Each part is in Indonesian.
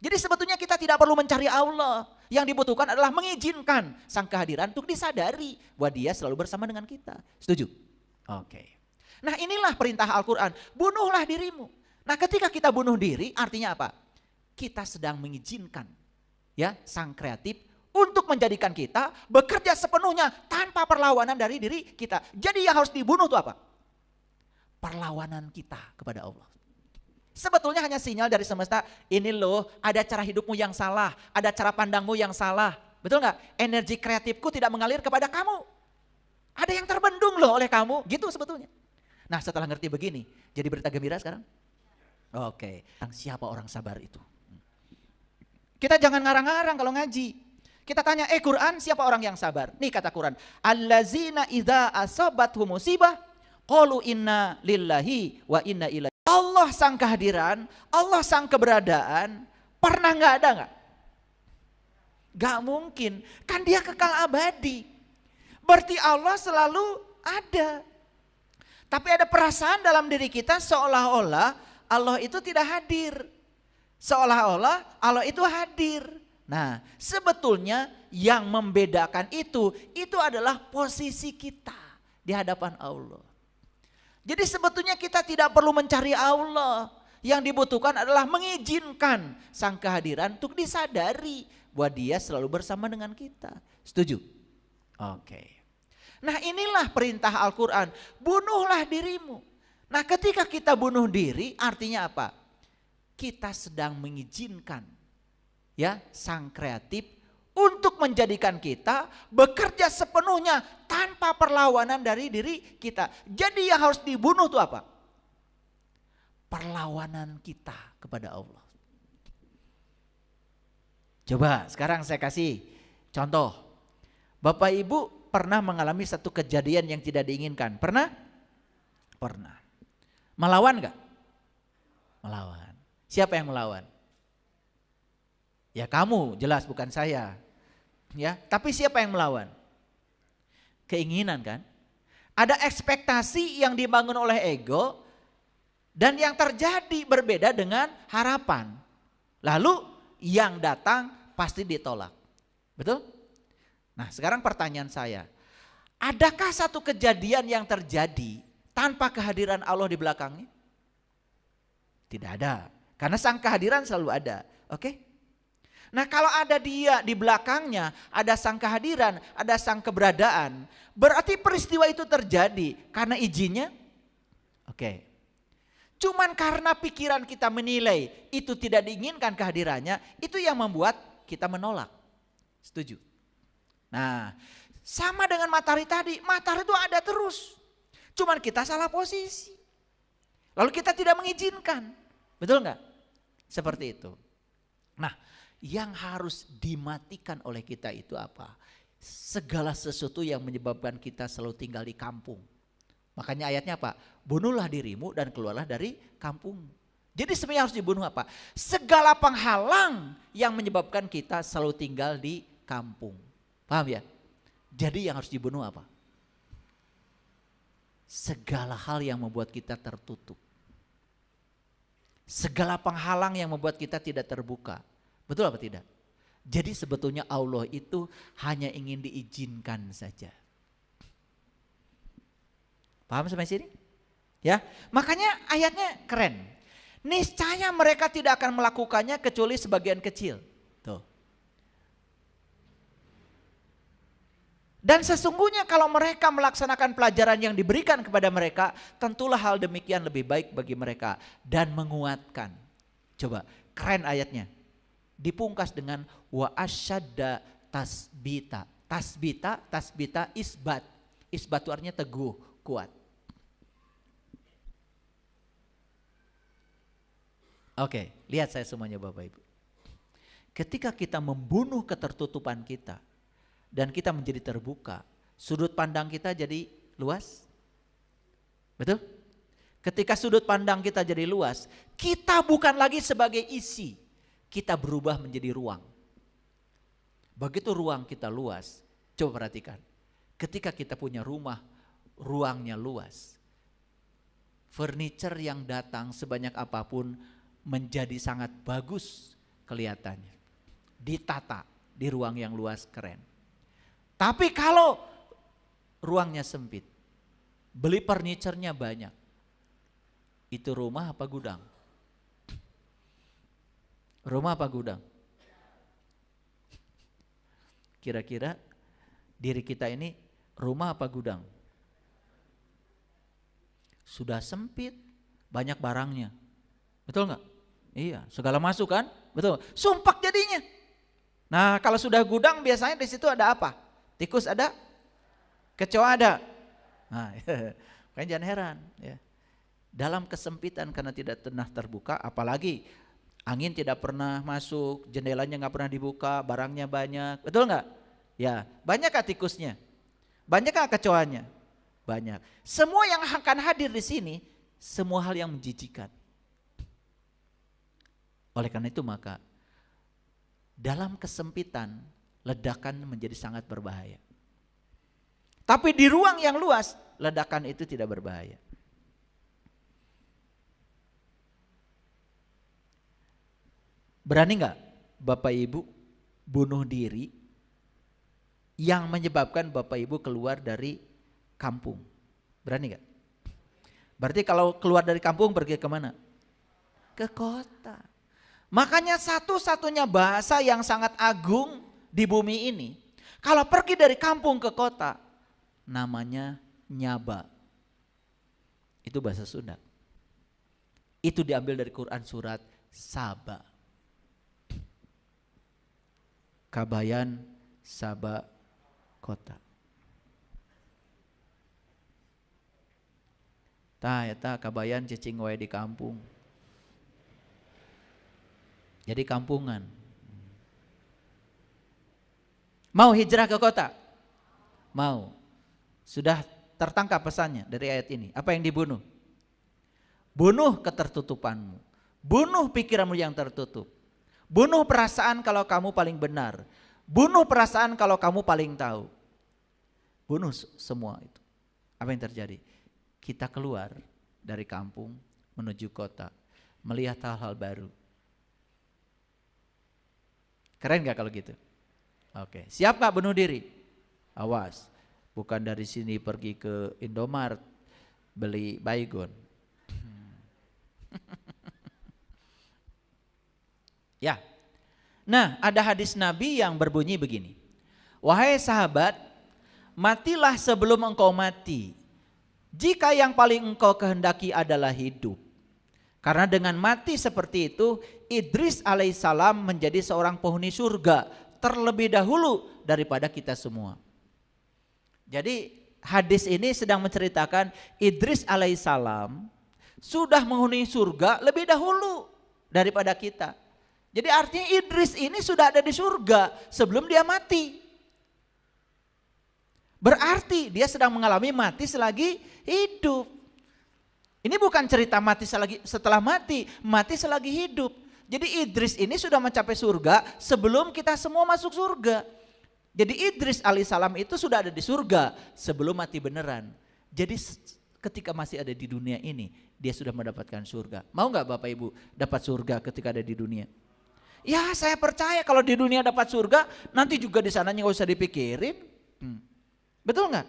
Jadi sebetulnya kita tidak perlu mencari Allah. Yang dibutuhkan adalah mengizinkan sang kehadiran untuk disadari bahwa dia selalu bersama dengan kita. Setuju? Oke. Nah inilah perintah Al-Quran. Bunuhlah dirimu. Nah ketika kita bunuh diri artinya apa? Kita sedang mengizinkan ya sang kreatif untuk menjadikan kita bekerja sepenuhnya tanpa perlawanan dari diri kita. Jadi yang harus dibunuh itu apa? Perlawanan kita kepada Allah. Sebetulnya hanya sinyal dari semesta, ini loh ada cara hidupmu yang salah, ada cara pandangmu yang salah. Betul nggak? Energi kreatifku tidak mengalir kepada kamu. Ada yang terbendung loh oleh kamu, gitu sebetulnya. Nah setelah ngerti begini, jadi berita gembira sekarang? Oke, siapa orang sabar itu? Kita jangan ngarang-ngarang kalau ngaji. Kita tanya, Quran siapa orang yang sabar? Nih kata Quran, allazina idza asabathum musibah qalu inna lillahi wa inna ilaihi. Allah sang kehadiran, Allah sang keberadaan, pernah nggak ada nggak? Gak mungkin, kan dia kekal abadi. Berarti Allah selalu ada. Tapi ada perasaan dalam diri kita seolah-olah Allah itu tidak hadir. Seolah-olah Allah itu hadir. Nah sebetulnya yang membedakan itu adalah posisi kita di hadapan Allah. Jadi sebetulnya kita tidak perlu mencari Allah. Yang dibutuhkan adalah mengizinkan sang kehadiran untuk disadari bahwa dia selalu bersama dengan kita. Setuju? Oke. Nah inilah perintah Al-Quran. Bunuhlah dirimu. Nah ketika kita bunuh diri artinya apa? Kita sedang mengizinkan ya sang kreatif untuk menjadikan kita bekerja sepenuhnya tanpa perlawanan dari diri kita. Jadi yang harus dibunuh itu apa? Perlawanan kita kepada Allah. Coba sekarang saya kasih contoh. Bapak Ibu pernah mengalami satu kejadian yang tidak diinginkan. Pernah? Pernah. Melawan gak? Melawan. Siapa yang melawan? Ya kamu, jelas bukan saya. Ya, tapi siapa yang melawan? Keinginan kan? Ada ekspektasi yang dibangun oleh ego dan yang terjadi berbeda dengan harapan. Lalu yang datang pasti ditolak. Betul? Nah, sekarang pertanyaan saya. Adakah satu kejadian yang terjadi tanpa kehadiran Allah di belakangnya? Tidak ada. Karena sang kehadiran selalu ada. Oke? Nah kalau ada dia di belakangnya, ada sang kehadiran, ada sang keberadaan. Berarti peristiwa itu terjadi karena izinnya? Oke. Cuman karena pikiran kita menilai itu tidak diinginkan kehadirannya, itu yang membuat kita menolak. Setuju? Nah sama dengan matahari tadi, matahari itu ada terus. Cuman kita salah posisi. Lalu kita tidak mengizinkan. Betul nggak? Seperti itu. Nah yang harus dimatikan oleh kita itu apa? Segala sesuatu yang menyebabkan kita selalu tinggal di kampung. Makanya ayatnya apa? Bunuhlah dirimu dan keluarlah dari kampung. Jadi sebenarnya harus dibunuh apa? Segala penghalang yang menyebabkan kita selalu tinggal di kampung. Paham ya? Jadi yang harus dibunuh apa? Segala hal yang membuat kita tertutup. Segala penghalang yang membuat kita tidak terbuka. Betul apa tidak? Jadi sebetulnya Allah itu hanya ingin diizinkan saja. Paham sampai sini? Ya, makanya ayatnya keren. Niscaya mereka tidak akan melakukannya kecuali sebagian kecil. Tuh. Dan sesungguhnya kalau mereka melaksanakan pelajaran yang diberikan kepada mereka, tentulah hal demikian lebih baik bagi mereka dan menguatkan. Coba, keren ayatnya. Dipungkas dengan wa asyadda tasbita. Tasbita isbat. Isbat itu artinya teguh, kuat. Oke, lihat saya semuanya Bapak Ibu. Ketika kita membunuh ketertutupan kita dan kita menjadi terbuka, sudut pandang kita jadi luas. Betul? Ketika sudut pandang kita jadi luas, kita bukan lagi sebagai isi. Kita berubah menjadi ruang. Begitu ruang kita luas, coba perhatikan. Ketika kita punya rumah, ruangnya luas. Furniture yang datang sebanyak apapun menjadi sangat bagus kelihatannya. Ditata di ruang yang luas, keren. Tapi kalau ruangnya sempit, beli furniture-nya banyak, itu rumah apa gudang? Rumah apa gudang? Kira-kira diri kita ini rumah apa gudang? Sudah sempit, banyak barangnya. Betul nggak? Iya, segala masuk kan? Betul. Sumpek jadinya. Nah, kalau sudah gudang biasanya di situ ada apa? Tikus ada? Kecoa ada? Nah, kan jangan heran ya. Dalam kesempitan karena tidak pernah terbuka, apalagi angin tidak pernah masuk, jendelanya nggak pernah dibuka, barangnya banyak, betul nggak? Ya, banyakkah tikusnya? Banyakkah kecoanya? Banyak. Semua yang akan hadir di sini, semua hal yang menjijikan. Oleh karena itu maka dalam kesempitan ledakan menjadi sangat berbahaya. Tapi di ruang yang luas ledakan itu tidak berbahaya. Berani nggak Bapak Ibu bunuh diri yang menyebabkan Bapak Ibu keluar dari kampung? Berani nggak? Berarti kalau keluar dari kampung pergi kemana? Ke kota. Makanya satu-satunya bahasa yang sangat agung di bumi ini, kalau pergi dari kampung ke kota, namanya nyaba. Itu bahasa Sunda. Itu diambil dari Quran surat Saba. Kabayan Saba kota. Tah eta kabayan cicing wae di kampung. Jadi kampungan. Mau hijrah ke kota? Mau. Sudah tertangkap pesannya dari ayat ini. Apa yang dibunuh? Bunuh ketertutupanmu. Bunuh pikiranmu yang tertutup. Bunuh perasaan kalau kamu paling benar. Bunuh perasaan kalau kamu paling tahu. Bunuh semua itu. Apa yang terjadi? Kita keluar dari kampung menuju kota. Melihat hal-hal baru. Keren gak kalau gitu? Oke, siap gak bunuh diri? Awas, bukan dari sini pergi ke Indomaret beli baygon. Ya, nah ada hadis Nabi yang berbunyi begini. Wahai sahabat, matilah sebelum engkau mati. Jika yang paling engkau kehendaki adalah hidup. Karena dengan mati seperti itu, Idris alaihissalam menjadi seorang penghuni surga terlebih dahulu daripada kita semua. Jadi hadis ini sedang menceritakan Idris alaihissalam sudah menghuni surga lebih dahulu daripada kita. Jadi artinya Idris ini sudah ada di surga sebelum dia mati. Berarti dia sedang mengalami mati selagi hidup. Ini bukan cerita mati setelah mati, mati selagi hidup. Jadi Idris ini sudah mencapai surga sebelum kita semua masuk surga. Jadi Idris alaihissalam itu sudah ada di surga sebelum mati beneran. Jadi ketika masih ada di dunia ini, dia sudah mendapatkan surga. Mau gak Bapak Ibu dapat surga ketika ada di dunia? Ya saya percaya kalau di dunia dapat surga, nanti juga di sananya gak usah dipikirin. Betul gak?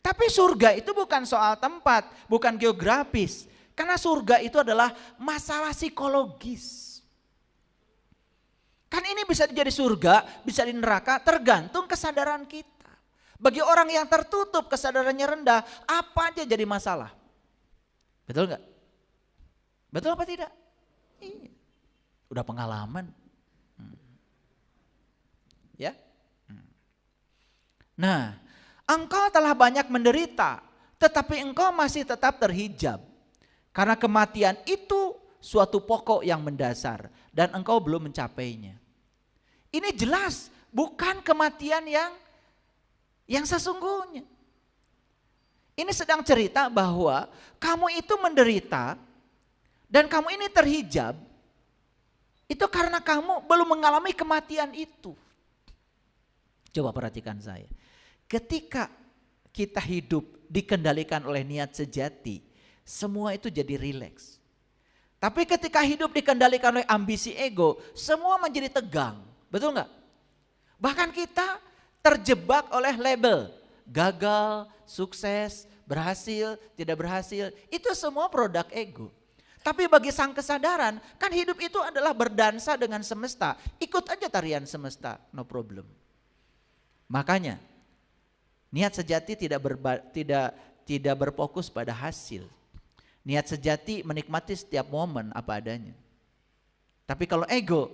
Tapi surga itu bukan soal tempat, bukan geografis. Karena surga itu adalah masalah psikologis. Kan ini bisa jadi surga, bisa di neraka, tergantung kesadaran kita. Bagi orang yang tertutup, kesadarannya rendah, apa aja jadi masalah. Betul gak? Betul apa tidak? Iya. Udah pengalaman. Ya. Nah, engkau telah banyak menderita, tetapi engkau masih tetap terhijab. Karena kematian itu suatu pokok yang mendasar dan engkau belum mencapainya. Ini jelas bukan kematian yang sesungguhnya. Ini sedang cerita bahwa kamu itu menderita dan kamu ini terhijab. Itu karena kamu belum mengalami kematian itu. Coba perhatikan saya. Ketika kita hidup dikendalikan oleh niat sejati, semua itu jadi rileks. Tapi ketika hidup dikendalikan oleh ambisi ego, semua menjadi tegang. Betul nggak? Bahkan kita terjebak oleh label. Gagal, sukses, berhasil, tidak berhasil. Itu semua produk ego. Tapi bagi sang kesadaran, kan hidup itu adalah berdansa dengan semesta. Ikut aja tarian semesta, no problem. Makanya, niat sejati tidak berfokus pada hasil. Niat sejati menikmati setiap momen apa adanya. Tapi kalau ego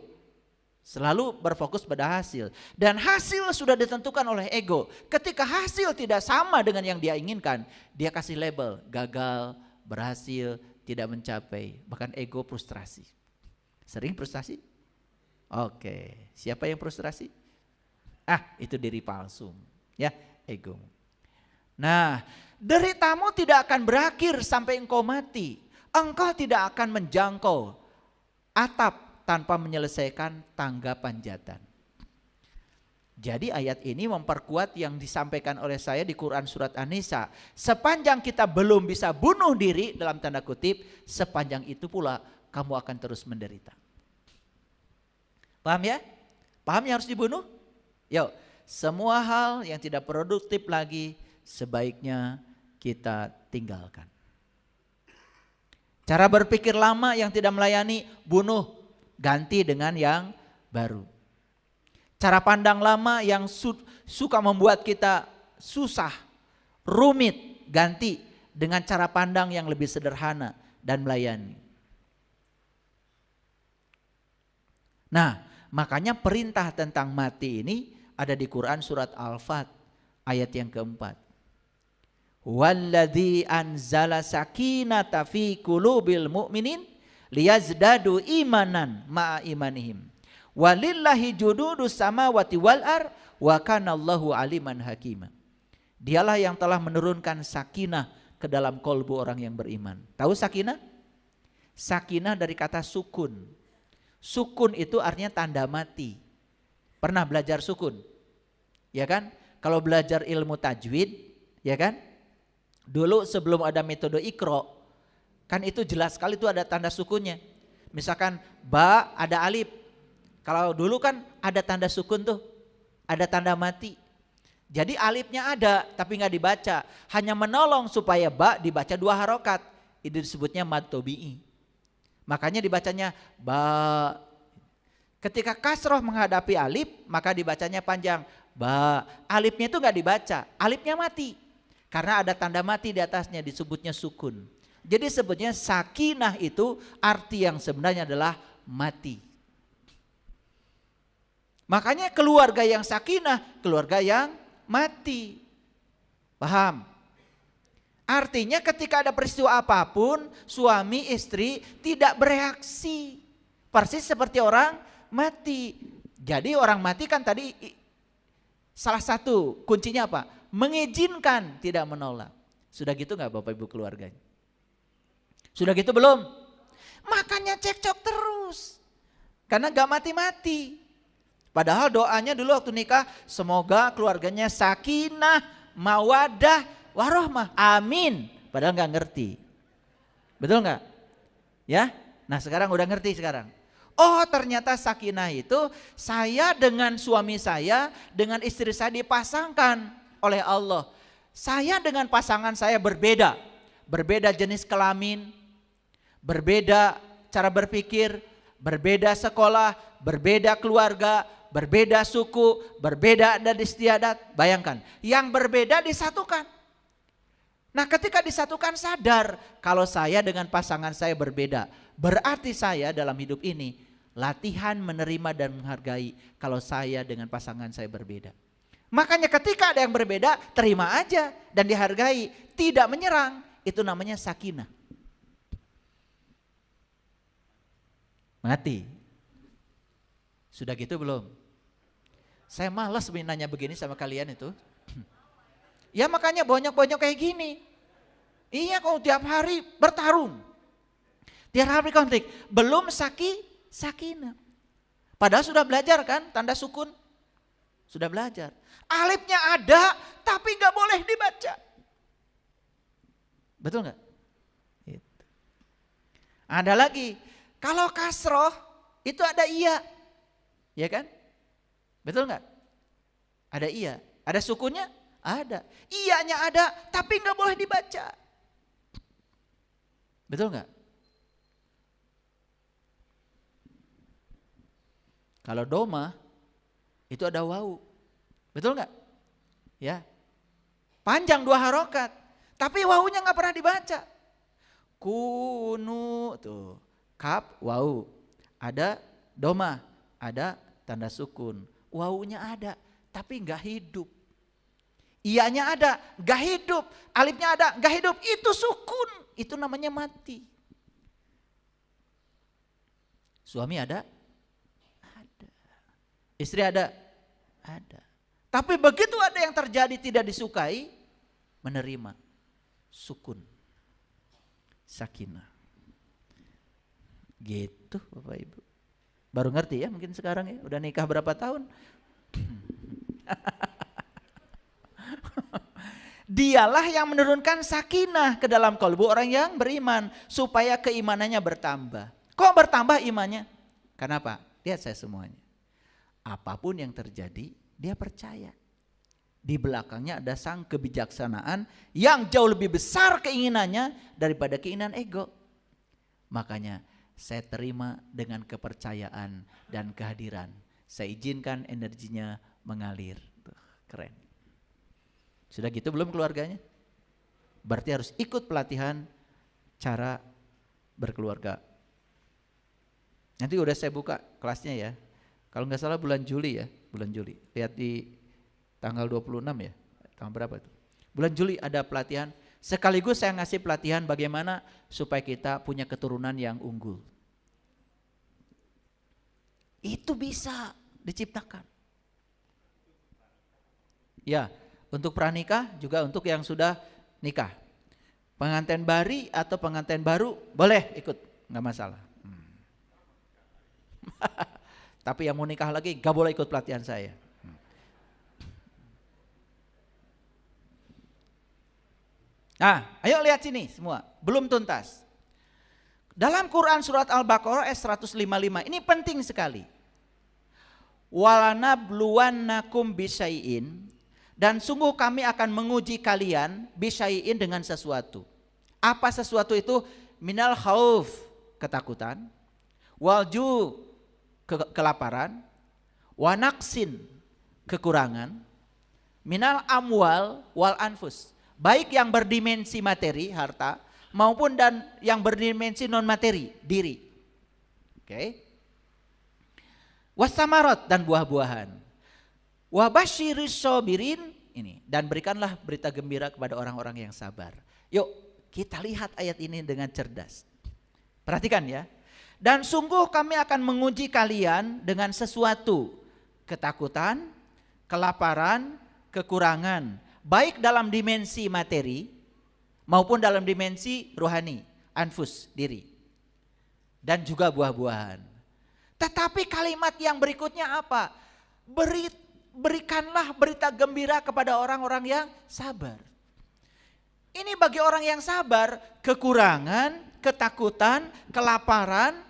selalu berfokus pada hasil. Dan hasil sudah ditentukan oleh ego. Ketika hasil tidak sama dengan yang dia inginkan, dia kasih label gagal, berhasil, tidak mencapai. Bahkan ego frustrasi. Sering frustrasi? Oke, siapa yang frustrasi? Itu diri palsu. Ya, ego. Nah, deritamu tidak akan berakhir sampai engkau mati. Engkau tidak akan menjangkau atap tanpa menyelesaikan tangga panjatan. Jadi ayat ini memperkuat yang disampaikan oleh saya di Quran surat An-Nisa. Sepanjang kita belum bisa bunuh diri dalam tanda kutip, sepanjang itu pula kamu akan terus menderita. Paham ya? Paham yang harus dibunuh? Yuk, semua hal yang tidak produktif lagi sebaiknya kita tinggalkan. Cara berpikir lama yang tidak melayani, bunuh, ganti dengan yang baru. Cara pandang lama yang suka membuat kita susah, rumit, ganti dengan cara pandang yang lebih sederhana dan melayani. Nah, makanya perintah tentang mati ini ada di Quran surat Al-Fat ayat yang keempat. Walladzi anzala sakinata fi qulubil mu'minin liyazdadu imanan ma'a imanihim. Walillahi jududus samawati wal ar wa kanallahu aliman hakima. Dialah yang telah menurunkan sakinah ke dalam kolbu orang yang beriman. Tahu sakinah? Sakinah dari kata sukun. Sukun itu artinya tanda mati. Pernah belajar sukun? Ya kan? Kalau belajar ilmu tajwid, ya kan? Dulu sebelum ada metode Iqra, kan itu jelas sekali itu ada tanda sukunnya. Misalkan ba ada alif. Kalau dulu kan ada tanda sukun tuh, ada tanda mati. Jadi alifnya ada tapi nggak dibaca, hanya menolong supaya ba dibaca 2 harokat. Itu disebutnya mad tobi'i. Makanya dibacanya ba. Ketika kasroh menghadapi alif, maka dibacanya panjang. Ba, alifnya itu nggak dibaca, alifnya mati. Karena ada tanda mati di atasnya disebutnya sukun. Jadi sebetulnya sakinah itu arti yang sebenarnya adalah mati. Makanya keluarga yang sakinah, keluarga yang mati. Paham? Artinya ketika ada peristiwa apapun, suami istri tidak bereaksi. Persis seperti orang mati. Jadi orang mati kan tadi salah satu kuncinya apa? Mengizinkan, tidak menolak. Sudah gitu gak Bapak Ibu keluarganya? Sudah gitu belum? Makanya cekcok terus. Karena gak mati-mati. Padahal doanya dulu waktu nikah, semoga keluarganya sakinah, mawadah, warohmah. Amin. Padahal gak ngerti. Betul gak? Ya? Nah sekarang udah ngerti sekarang. Oh ternyata sakinah itu saya dengan suami saya, dengan istri saya dipasangkan oleh Allah. Saya dengan pasangan saya berbeda. Berbeda jenis kelamin, berbeda cara berpikir, berbeda sekolah, berbeda keluarga, berbeda suku, berbeda adat istiadat. Bayangkan, yang berbeda disatukan. Nah ketika disatukan sadar kalau saya dengan pasangan saya berbeda. Berarti saya dalam hidup ini latihan menerima dan menghargai kalau saya dengan pasangan saya berbeda. Makanya ketika ada yang berbeda, terima aja dan dihargai, tidak menyerang, itu namanya sakinah. Mati. Sudah gitu belum? Saya malas nanya begini sama kalian itu. Ya makanya bonyok-bonyok kayak gini. Iya kalau tiap hari bertarung. Tiap hari konflik, belum sakinah. Padahal sudah belajar kan tanda sukun? Sudah belajar. Alifnya ada tapi gak boleh dibaca. Betul gak? Gitu. Ada lagi, kalau kasroh itu ada iya, ya kan? Betul nggak? Ada iya, ada sukunnya, ada. Iyanya ada, tapi nggak boleh dibaca. Betul nggak? Kalau doma itu ada wau, betul nggak? Ya, panjang 2 harokat, tapi wawunya nggak pernah dibaca. Kunu tuh, kap, wau, ada doma, ada tanda sukun, wawunya ada, tapi nggak hidup. Iyanya ada, nggak hidup, alifnya ada, nggak hidup, itu sukun, itu namanya mati. Suami ada? Ada. Istri ada? Ada. Tapi begitu ada yang terjadi tidak disukai, menerima, sukun. Sakinah. Gitu Bapak Ibu. Baru ngerti ya mungkin sekarang ya. Udah nikah berapa tahun? Dialah yang menurunkan sakinah ke dalam kalbu orang yang beriman. Supaya keimanannya bertambah. Kok bertambah imannya? Kenapa? Lihat saya semuanya. Apapun yang terjadi dia percaya. Di belakangnya ada sang kebijaksanaan yang jauh lebih besar keinginannya daripada keinginan ego. Makanya saya terima dengan kepercayaan dan kehadiran. Saya izinkan energinya mengalir. Tuh, keren. Sudah gitu belum keluarganya? Berarti harus ikut pelatihan cara berkeluarga. Nanti udah saya buka kelasnya ya. Kalau nggak salah bulan Juli ya. Bulan Juli. Lihat di tanggal 26 ya, tanggal berapa itu? Bulan Juli ada pelatihan, sekaligus saya ngasih pelatihan bagaimana supaya kita punya keturunan yang unggul. Itu bisa diciptakan. Ya, untuk pranikah juga untuk yang sudah nikah. Pengantin baru atau pengantin baru boleh ikut, nggak masalah. Tapi yang mau nikah lagi nggak boleh ikut pelatihan saya. Nah, ayo lihat sini semua, belum tuntas. Dalam Quran surat Al-Baqarah ayat 155, ini penting sekali. Walanabluwannakum bisyai'in, dan sungguh kami akan menguji kalian bisyai'in dengan sesuatu. Apa sesuatu itu? Minal khauf, ketakutan, walju, kelaparan, wanaksin, kekurangan, minal amwal wal anfus. Baik yang berdimensi materi, harta, maupun dan yang berdimensi non materi, diri. Oke. Wasamarot, dan buah-buahan. Wabasyiris sabirin, ini, dan berikanlah berita gembira kepada orang-orang yang sabar. Yuk kita lihat ayat ini dengan cerdas. Perhatikan ya. Dan sungguh kami akan menguji kalian dengan sesuatu, ketakutan, kelaparan, kekurangan, baik dalam dimensi materi maupun dalam dimensi rohani, anfus, diri, dan juga buah-buahan. Tetapi kalimat yang berikutnya apa? Berikanlah berita gembira kepada orang-orang yang sabar. Ini bagi orang yang sabar, kekurangan, ketakutan, kelaparan,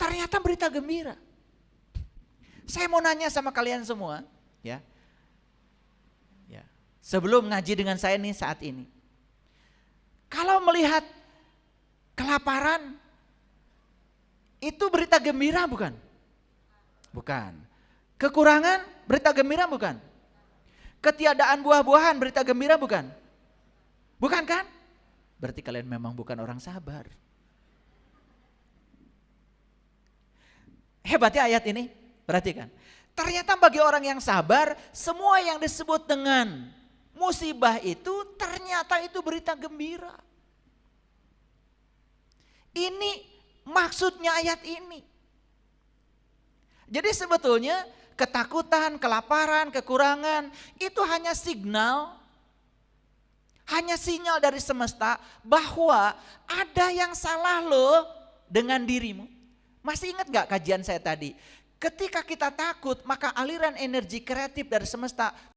ternyata berita gembira. Saya mau nanya sama kalian semua, ya. Sebelum ngaji dengan saya nih saat ini. Kalau melihat kelaparan, itu berita gembira bukan? Bukan. Kekurangan, berita gembira bukan? Ketiadaan buah-buahan, berita gembira bukan? Bukan kan? Berarti kalian memang bukan orang sabar. Hebatnya ayat ini, perhatikan. Ternyata bagi orang yang sabar, semua yang disebut dengan musibah itu ternyata itu berita gembira. Ini maksudnya ayat ini. Jadi sebetulnya ketakutan, kelaparan, kekurangan itu hanya signal, hanya sinyal dari semesta bahwa ada yang salah loh dengan dirimu. Masih ingat gak kajian saya tadi? Ketika kita takut maka aliran energi kreatif dari semesta